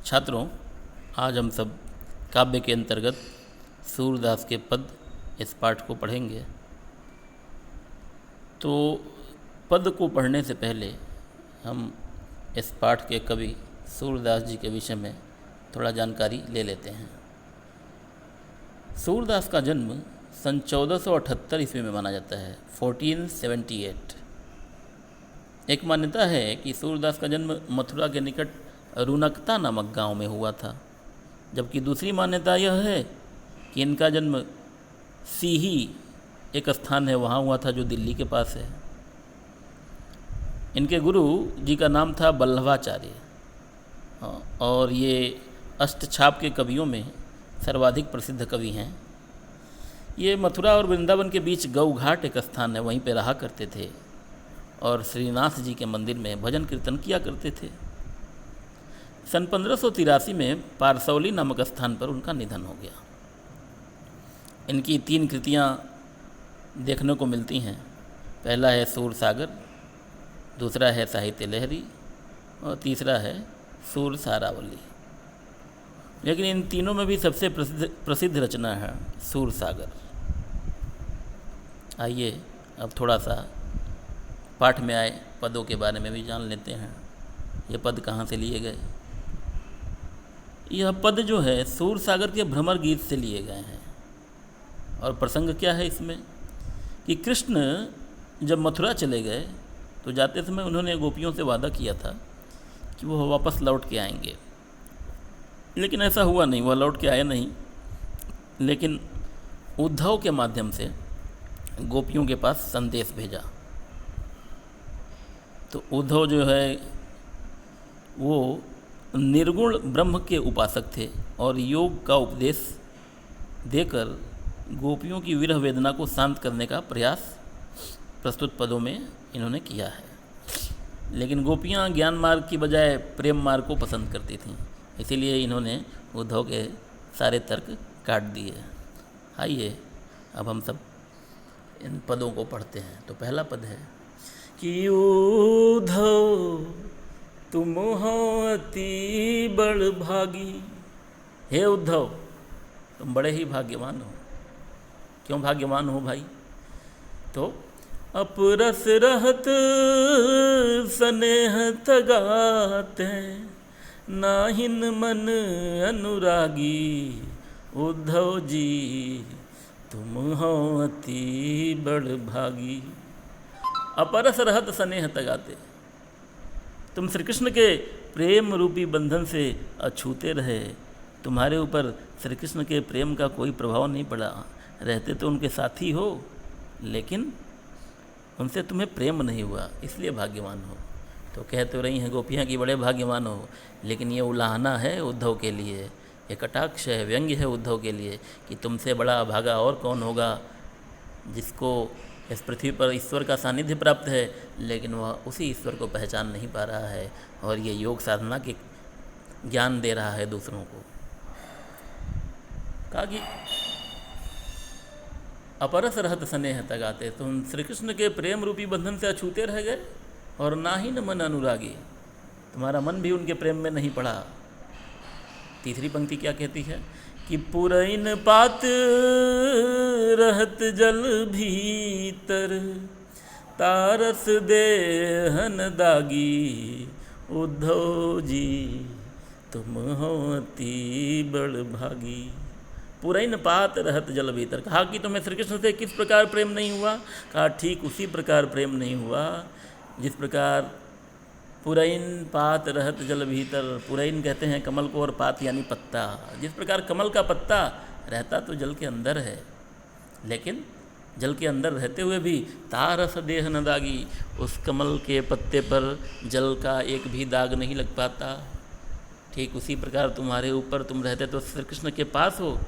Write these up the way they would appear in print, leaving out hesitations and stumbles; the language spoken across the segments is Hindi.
छात्रों, आज हम सब काव्य के अंतर्गत सूरदास के पद इस पाठ को पढ़ेंगे। तो पद को पढ़ने से पहले हम इस पाठ के कवि सूरदास जी के विषय में थोड़ा जानकारी ले लेते हैं। सूरदास का जन्म सन 1478 ईस्वी में माना जाता है, 1478। एक मान्यता है कि सूरदास का जन्म मथुरा के निकट रुनकता नामक गांव में हुआ था, जबकि दूसरी मान्यता यह है कि इनका जन्म सीही एक स्थान है वहाँ हुआ था जो दिल्ली के पास है। इनके गुरु जी का नाम था बल्लभाचार्य और ये अष्टछाप के कवियों में सर्वाधिक प्रसिद्ध कवि हैं। ये मथुरा और वृंदावन के बीच गऊ घाट एक स्थान है, वहीं पे रहा करते थे और श्रीनाथ जी के मंदिर में भजन कीर्तन किया करते थे। सन 1583 में पारसौली नामक स्थान पर उनका निधन हो गया। इनकी 3 कृतियाँ देखने को मिलती हैं। पहला है सूर सागर, दूसरा है साहित्य लहरी और तीसरा है सूर सारावली। लेकिन इन तीनों में भी सबसे प्रसिद्ध रचना है सूर सागर। आइए अब थोड़ा सा पाठ में आए पदों के बारे में भी जान लेते हैं। ये पद कहाँ से लिए गए? यह पद जो है सूर सागर के भ्रमर गीत से लिए गए हैं। और प्रसंग क्या है इसमें कि कृष्ण जब मथुरा चले गए तो जाते समय उन्होंने गोपियों से वादा किया था कि वो वापस लौट के आएंगे, लेकिन ऐसा हुआ नहीं, वह लौट के आए नहीं। लेकिन उद्धव के माध्यम से गोपियों के पास संदेश भेजा। तो उद्धव जो है वो निर्गुण ब्रह्म के उपासक थे और योग का उपदेश देकर गोपियों की विरह वेदना को शांत करने का प्रयास प्रस्तुत पदों में इन्होंने किया है। लेकिन गोपियाँ ज्ञान मार्ग की बजाय प्रेम मार्ग को पसंद करती थीं, इसीलिए इन्होंने उद्धव के सारे तर्क काट दिए। आइए अब हम सब इन पदों को पढ़ते हैं। तो पहला पद है कि उद्धव तुम हो अति बड़ भागी। हे उद्धव, तुम बड़े ही भाग्यवान हो। क्यों भाग्यवान हो भाई? तो अपरस रहत स्नेह तगाते नाहिन मन अनुरागी। उद्धव जी तुम हो अति बड़ भागी। अपरस रहत स्नेह तगाते, तुम श्री कृष्ण के प्रेम रूपी बंधन से अछूते रहे। तुम्हारे ऊपर श्री कृष्ण के प्रेम का कोई प्रभाव नहीं पड़ा। रहते तो उनके साथी हो, लेकिन उनसे तुम्हें प्रेम नहीं हुआ, इसलिए भाग्यवान हो। तो कह तो रही हैं गोपियाँ की बड़े भाग्यवान हो, लेकिन ये उलाहना है उद्धव के लिए, ये कटाक्ष है, व्यंग्य है उद्धव के लिए कि तुमसे बड़ा अभागा और कौन होगा जिसको इस पृथ्वी पर ईश्वर का सानिध्य प्राप्त है, लेकिन वह उसी ईश्वर को पहचान नहीं पा रहा है और ये योग साधना के ज्ञान दे रहा है दूसरों को। कहा कि अपरस रहत स्नेह तगाते, तुम श्री कृष्ण के प्रेम रूपी बंधन से अछूते रह गए और ना ही न मन अनुरागी, तुम्हारा मन भी उनके प्रेम में नहीं पड़ा। तीसरी पंक्ति क्या कहती है कि पुरैन पात रहत जल भीतर तारस देहन दागी। उद्धव जी तुम हो अति बड़ भागी। पुरैन पात रहत जल भीतर, कहा कि तुम्हें श्री कृष्ण से किस प्रकार प्रेम नहीं हुआ? कहा ठीक उसी प्रकार प्रेम नहीं हुआ जिस प्रकार पुरैन पात रहत जल भीतर। पुरैन कहते हैं कमल को और पात यानी पत्ता। जिस प्रकार कमल का पत्ता रहता तो जल के अंदर है, लेकिन जल के अंदर रहते हुए भी तारस देह न दागी, उस कमल के पत्ते पर जल का एक भी दाग नहीं लग पाता। ठीक उसी प्रकार तुम्हारे ऊपर, तुम रहते तो श्री कृष्ण के पास हो,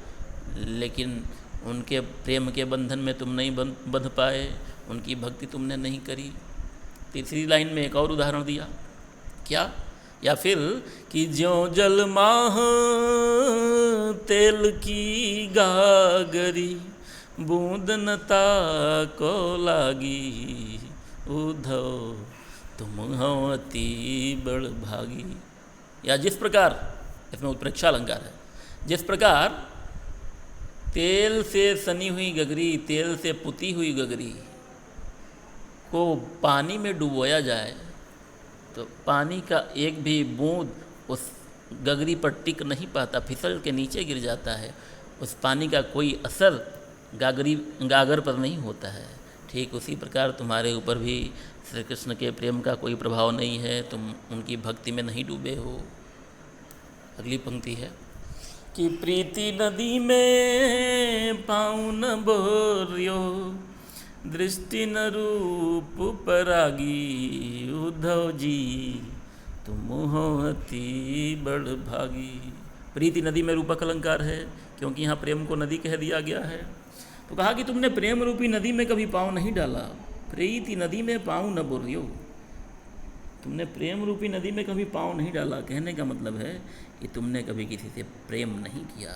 लेकिन उनके प्रेम के बंधन में तुम नहीं बंध पाए, उनकी भक्ति तुमने नहीं करी। तीसरी लाइन में एक और उदाहरण दिया, क्या? या फिर कि ज्यों जल माह तेल की गागरी बूंद नता को लागी। उद्धव तुम हो अति बड़ भागी। या जिस प्रकार इसमें उत्प्रेक्षा अलंकार है। जिस प्रकार तेल से सनी हुई गगरी, तेल से पुती हुई गगरी को पानी में डुबोया जाए तो पानी का एक भी बूंद उस गगरी पर टिक नहीं पाता, फिसल के नीचे गिर जाता है। उस पानी का कोई असर गागर पर नहीं होता है। ठीक उसी प्रकार तुम्हारे ऊपर भी श्री कृष्ण के प्रेम का कोई प्रभाव नहीं है, तुम उनकी भक्ति में नहीं डूबे हो। अगली पंक्ति है कि प्रीति नदी में पाँव न बोरियो, दृष्टि न रूप परागी, उद्धव जी तुम हो अति बड़ भागी। प्रीति नदी में रूपक अलंकार है, क्योंकि यहाँ प्रेम को नदी कह दिया गया है। तो कहा कि तुमने प्रेम रूपी नदी में कभी पाँव नहीं डाला। प्रीति नदी में पाँव न बोरियो, तुमने प्रेम रूपी नदी में कभी पाँव नहीं डाला। कहने का मतलब है कि तुमने कभी किसी से प्रेम नहीं किया।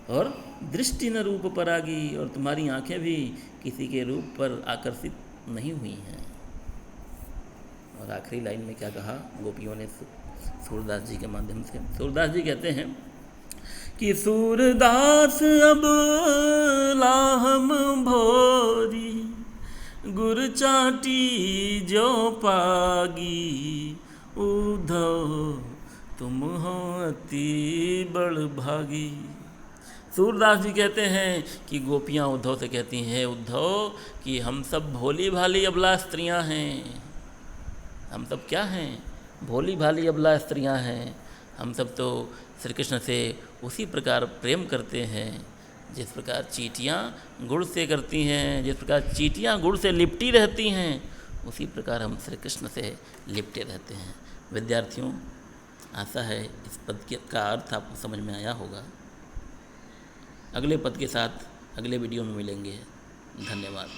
और दृष्टि न रूप परागी, और तुम्हारी आंखें भी किसी के रूप पर आकर्षित नहीं हुई हैं। और आखिरी लाइन में क्या कहा गोपियों ने सूरदास जी के माध्यम से? सूरदास जी कहते हैं कि सूरदास अब लाहम भोरी, गुर चाटी जो पागी, उद्धव तुम हो अति बड़ भागी। सूरदास जी कहते हैं कि गोपियाँ उद्धव से कहती हैं, उद्धव कि हम सब भोली भाली अबला स्त्रियाँ हैं। हम सब क्या हैं? भोली भाली अबला स्त्रियाँ हैं। हम सब तो श्री कृष्ण से उसी प्रकार प्रेम करते हैं जिस प्रकार चींटियाँ गुड़ से करती हैं, जिस प्रकार चींटियाँ गुड़ से लिपटी रहती हैं, उसी प्रकार हम श्री कृष्ण से लिपटे रहते हैं। विद्यार्थियों, आशा है इस पद का अर्थ आपको समझ में आया होगा। अगले पद के साथ अगले वीडियो में मिलेंगे। धन्यवाद।